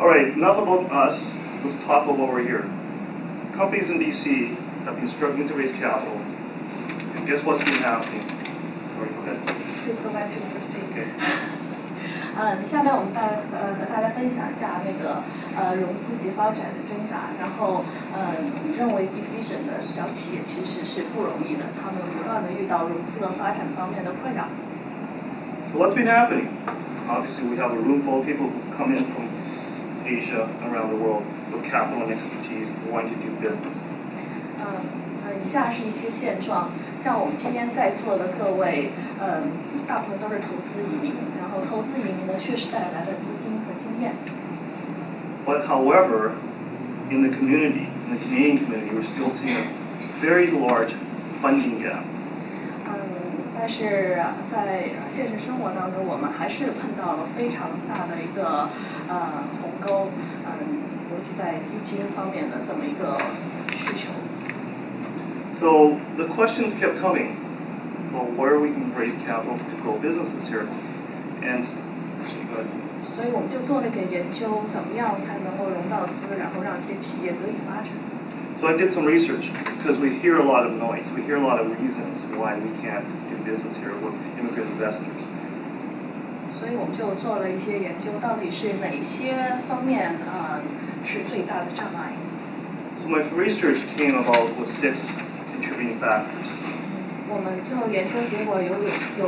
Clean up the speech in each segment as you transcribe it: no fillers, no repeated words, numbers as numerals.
All right, enough about us. Let's talk about over here. Companies in DC have been struggling to raise capital. And guess what's been happening? Sorry, go ahead. Please go back to the first page. Okay. 下面我们和大家分享一下那个融资及发展的挣扎。然后认为 Division 的小企业其实是不容易的，他们不断的遇到融资和发展方面的困扰。So what's been happening? Obviously, we have a room full of people who come in from Asia and around the world with capital and expertise wanting to do business. 以下是一些现状，像我们今天在座的各位，大部分都是投资移民，然后投资移民呢确实带来了资金和经验。But however, in the community, in the Canadian community, we're still seeing a very large funding gap. 但是在现实生活当中，我们还是碰到了非常大的一个鸿沟，尤其在资金方面的这么一个需求。So the questions kept coming, well, where we can raise capital to grow businesses here, and 所以我们就做了一点研究，怎么样才能够融到资，然后让一些企业得以发展。So I did some research because we hear a lot of noise. We hear a lot of reasons why we can't do business here with immigrant investors. 所以我们就做了一些研究，到底是哪些方面是最大的障碍。So my research came about with 6 contributing factors. 我们最后研究结果有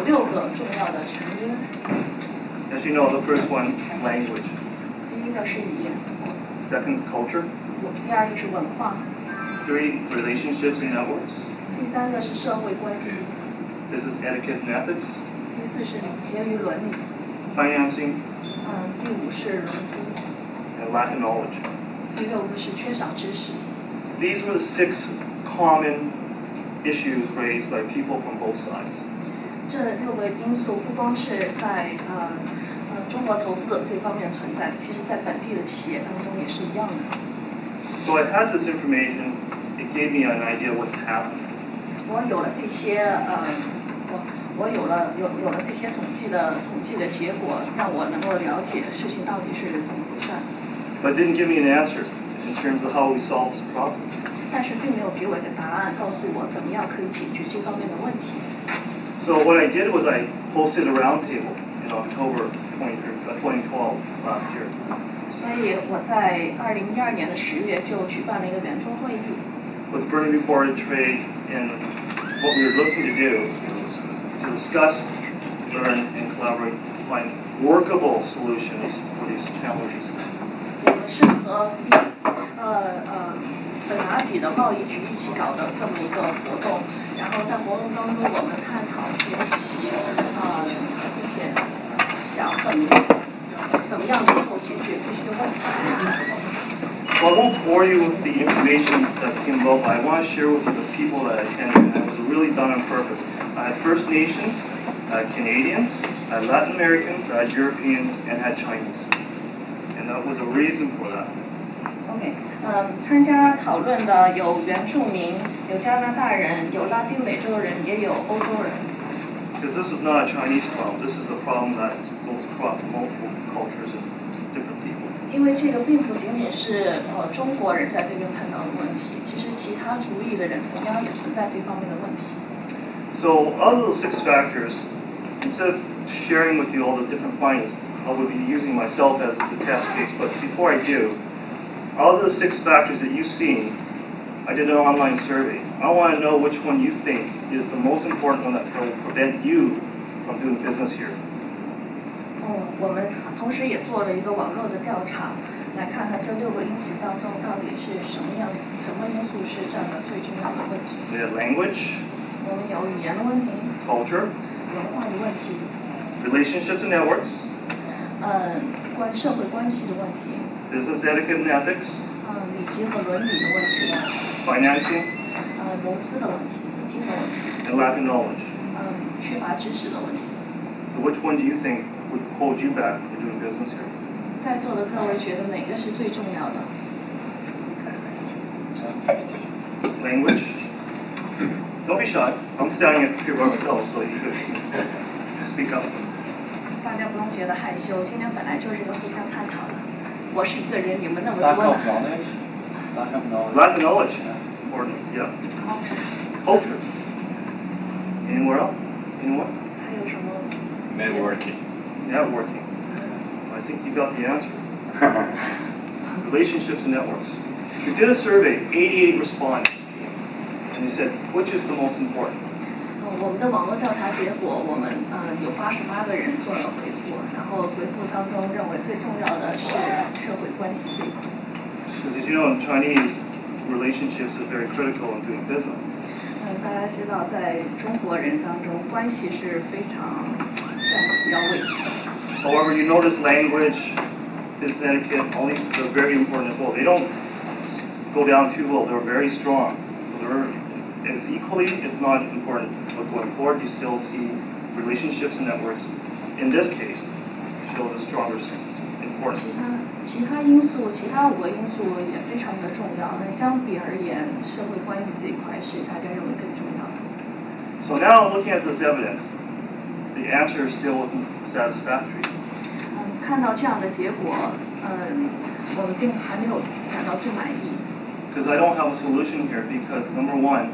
6个重要的成因。As you know, the first one, language. 第一个是语言。Second, culture. 第二个是文化。3, relationships and networks. 第三个是社会关系。Business etiquette and ethics. 第4是礼节与伦理。Financing. 第5是融资。And lack of knowledge. 第6个是缺少知识。These were the 6 common issues raised by people from both sides. 这6个因素不光是在中国投资这方面存在，其实在本地的企业当中也是一样的。So I had this information. It gave me an idea what's happening. 我有了这些我有了这些统计的结果，让我能够了解事情到底是怎么回事。But it didn't give me an answer in terms of how we solve this problem. 但是并没有给我一个答案，告诉我怎么样可以解决这方面的问题。So what I did was I hosted a roundtable in October 2012 last year. 所以我在2012年的10月就举办了一个圆桌会议。With Burnaby Board of Trade, and what we were looking to do is to discuss, learn, and collaborate to find workable solutions for these challenges. 我们是和本拿比的贸易局一起搞的这么一个活动，然后在活动当中我们探讨学习，并且想怎么样能够解决这些问题。So I won't bore you with the information that came about, but I want to share with you the people that attended, and it was really done on purpose. I had First Nations, I had Canadians, I had Latin Americans, I had Europeans, and I had Chinese. And that was a reason for that. OK， 参加讨论的有原住民，有加拿大人，有拉丁美洲人，也有欧洲人。Because this is not a Chinese problem, this is a problem that goes across multiple cultures and different people. 因为这个并不仅仅是中国人在这边碰到的问题，其实其他族裔的人同样也存在这方面的问题。So out of those 6 factors, instead of sharing with you all the different findings, I would be using myself as the test case. But before I do, out of the 6 factors that you've seen, I did an online survey. I want to know which one you think is the most important one that will prevent you from doing business here. 我们同时也做了一个网络的调查，来看看这6个因素当中到底是什么因素是占了最重要的位置。We had language. 我们有语言的问题。Culture. 文化的问题。Relationships and networks. 社会关系的问题。Business etiquette and ethics. 礼节和伦理的问题。Financing. 融资的问题，资金的问题。And lack of knowledge. 缺乏知识的问题。So which one do you think would hold you back from doing business here? 在座的各位觉得哪个是最重要的？ Language. Don't be shy. I'm standing up here by myself, so you could speak up. 大家不用觉得害羞，今天本来就是一个互相探讨的。我是一个人，你们那么 Lack 多 of 呢？ knowledge. Lack of knowledge. Lack of knowledge. Important. Yeah. Culture. Anywhere else? Anyone? 还有什么？ Networking. Networking. I think you got the answer. Relationships and networks. We did a survey, 88 respondents, and they said, which is the most important? 我们的网络调查结果，我们有88个人做了回复，然后回复当中认为最重要的是社会关系这一块。Because as you know, in Chinese, relationships are very critical in doing business. 大家知道，在中国人当中，关系是非常占主要位置的。However, you notice language, business etiquette, all these are very important as well. They don't go down too low. They're very strong. So they're as equally, if not important. But going forward, you still see relationships and networks. In this case, shows a stronger importance. 其他因素，其他5个因素也非常的重要。那相比而言，社会关系这一块是大家认为更重要的。So now, looking at this evidence, the answer still wasn't satisfactory. 看到这样的结果，我们并还没有感到最满意。Because I don't have a solution here. Because number one,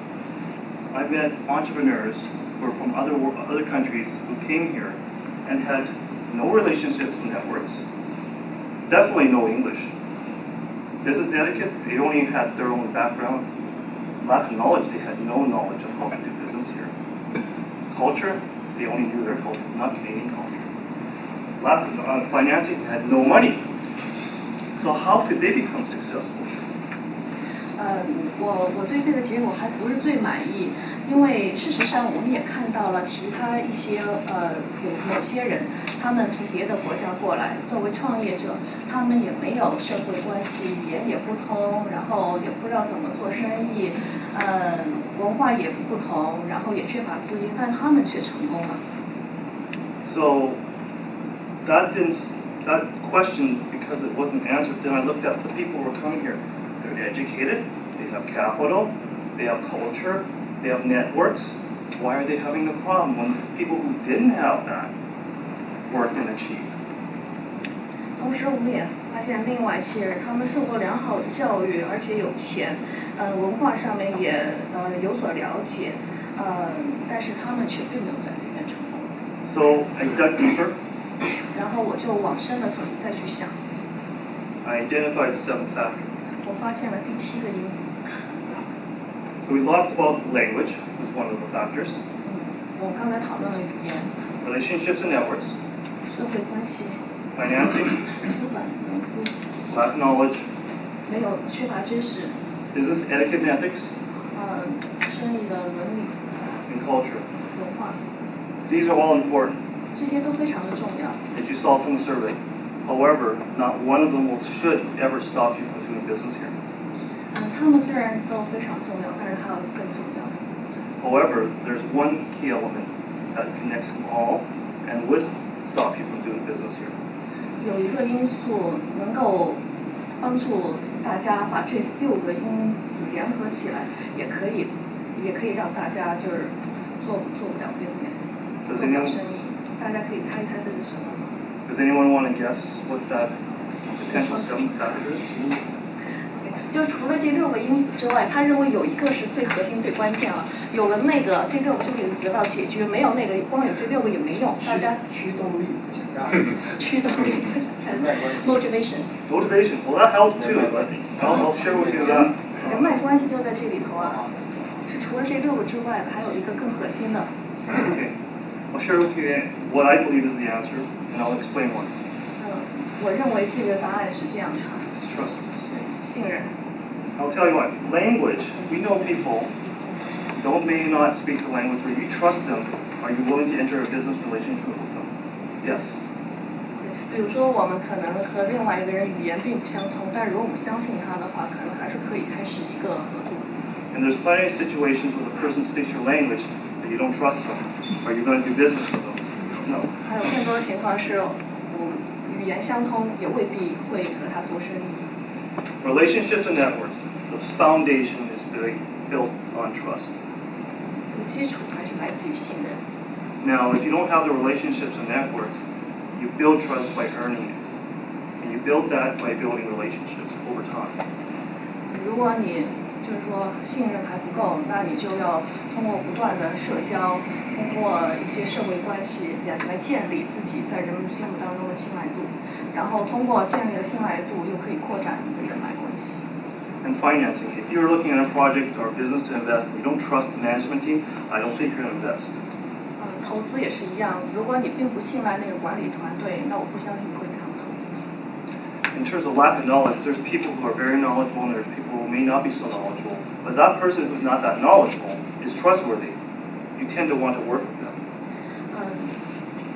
I've met entrepreneurs who are from other countries who came here and had no relationships and networks. Definitely no English. Business etiquette, they only had their own background. Lack of knowledge, they had no knowledge of how to do business here. Culture, they only knew their culture, not Canadian culture. Lack of financing, they had no money. So how could they become successful? 我对这个结果还不是最满意，因为事实上我们也看到了其他一些有某些人，他们从别的国家过来，作为创业者，他们也没有社会关系，语言也不通，然后也不知道怎么做生意，文化也不同，然后也缺乏资金，但他们却成功了。So that question, because it wasn't answered, then I looked at the people who were coming here. They're educated, they have capital, they have culture, they have networks. Why are they having the problem when people who didn't have that worked and achieved? 同时，我们也发现另外一些人，他们受过良好的教育，而且有钱，文化上面也有所了解，但是他们却并没有在这边成功。So I dug deeper. 然后我就往深的层次再去想。I identified the 7th factor. 我发现了第7个因子。So we talked about language as one of the factors. 我刚才讨论了语言。Relationships and networks. 社会关系。Financing. 资本、融资。Lack of knowledge. 没有缺乏知识。Business etiquette and ethics. 生意的伦理。And culture. 文化。These are all important. 这些都非常的重要。As you saw from the survey. However, not one of them should ever stop you from doing business here. 他们虽然都非常重要，但是还有更重要的。However, there's one key element that connects them all and would stop you from doing business here. 有一个因素能够帮助大家把这6个因子联合起来，也可以让大家就是做不了 business， 做不了生意。大家可以猜一猜这是什么吗？ Does anyone want to guess what that potential 7th factor is? 就除了这6个因子之外，他认为有一个是最核心、最关键了。有了那个，这6个就可以得到解决；没有那个，光有这6个也没用。大家驱动力，驱动力 ，motivation。Motivation. Well, that helps too. But I'll share with you that. 人脉关系就在这里头啊，是除了这6个之外的，还有一个更核心的。Okay. I'll share with you what I believe is the answer, and I'll explain why. 我认为这个答案是这样的。It's trust. 信任。I'll tell you what. Language. We know people may not speak the language, but you trust them. Are you willing to enter a business relationship with them? Yes. 比如说，我们可能和另外一个人语言并不相通，但如果我们相信他的话，可能还是可以开始一个合作。And there's plenty of situations where the person speaks your language, but you don't trust them. Are you going to do business with them? No. 还有更多的情况是，语言相通也未必会和他做生意。Relationships and networks. The foundation is built on trust. 这个基础还是来自于信任。Now, if you don't have the relationships and networks, you build trust by earning it. And you You build that by building relationships over time. 如果你就是说信任还不够，那你就要通过不断的社交，通过一些社会关系来建立自己在人们心目当中的信赖度，然后通过建立了信赖度，又可以扩展你的人脉关系。And financing. If you're looking at a project or a business to invest and you don't trust the management team, I don't think you're going to invest. 投资也是一样，如果你并不信赖那个管理团队，那我不相信你会给他们投资。In terms of lack of knowledge, there's people who are very knowledgeable and there's people who may not be so knowledgeable. But that person who's not that knowledgeable is trustworthy. You tend to want to work with them.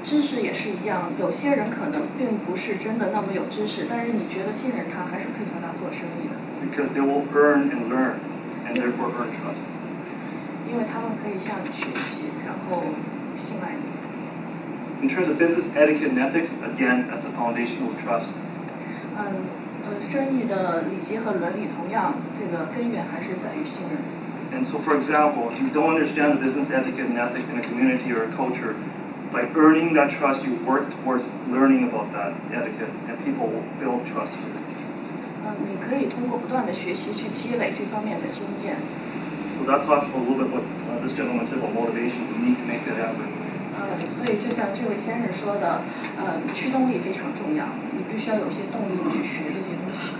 知识也是一样，有些人可能并不是真的那么有知识，但是你觉得信任他，还是可以和他做生意的。Because they will earn and learn, and therefore earn trust. 因为他们可以向你学习，然后信赖你。In terms of business etiquette and ethics, again, that's a foundation of trust. 生意的礼节和伦理同样，这个根源还是在于信任。And so, for example, if you don't understand the business etiquette and ethics in a community or a culture, by earning that trust, you work towards learning about that etiquette, and people will build trust with you. 你可以通过不断的学习去积累这方面的经验。So that talks a little bit what this gentleman said about motivation. You need to make that happen. 所以就像这位先生说的，驱动力非常重要，你必须要有些动力去学这些东西。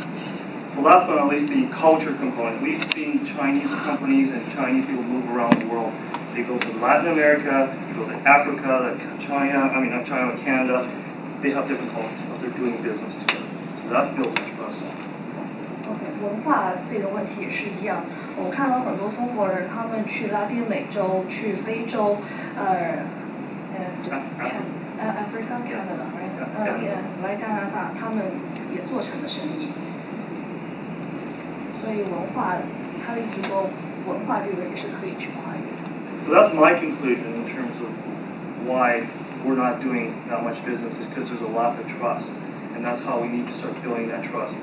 So last but not least, the culture component. We've seen Chinese companies and Chinese people move around the world. They go to Latin America, they go to Africa, not China, Canada. They have different cultures, but they're doing business together. So that's building trust. OK， 文化这个问题也是一样。我看到很多中国人，他们去拉丁美洲、去非洲，Africa, Canada, right？ 来加拿大，他们也做成了生意。所以文化，他的意思说，文化这个也是可以去跨越的。So that's my conclusion in terms of why we're not doing that much business is because there's a lack of trust. And that's how we need to start building that trust.